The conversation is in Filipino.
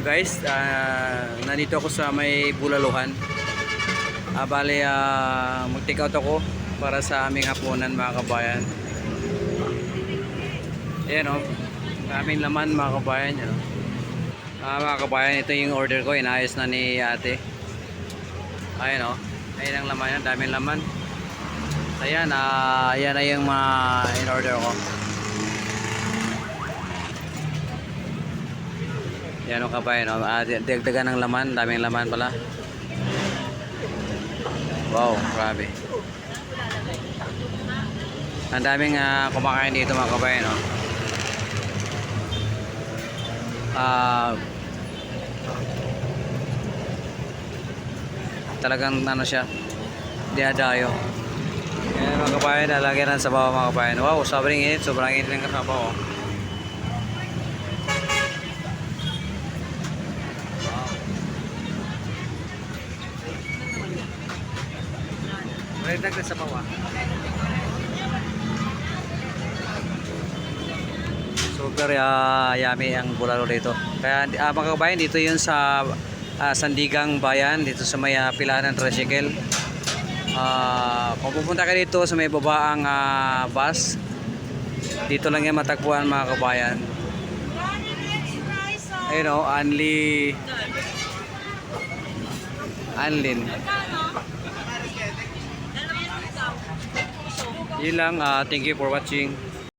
Guys, nandito ako sa may Bulaluhan. Bali, mag-take out ako para sa aming hapunan mga kabayan. Ayan o, aming laman mga kabayan. Yan, mga kabayan, ito yung order ko. Inayos na ni ate. Ayan o, ayan ang laman yan, daming laman. Ayan, ayan na yung mga in-order ko. Yan o kabayan, dagdagan ng laman, daming laman pala. Wow, grabe. Ang daming kumakain dito mga kabayan, no? Talagang ano siya, diadayo. Yan mga kabayan, lalagyan ng sabaw mga kabayan. Wow, sobrang init ng sabaw. Dagdag sa bawah. Super yummy ang bulalo dito. Kaya mga kabayan, dito yun sa Sandigang Bayan, dito sa may pilahan ng tricycle. Kung pupunta ka dito sa may babaang bus, dito lang yan matagpuan mga kabayan. Ayun o, Anlin. Yun lang, thank you for watching.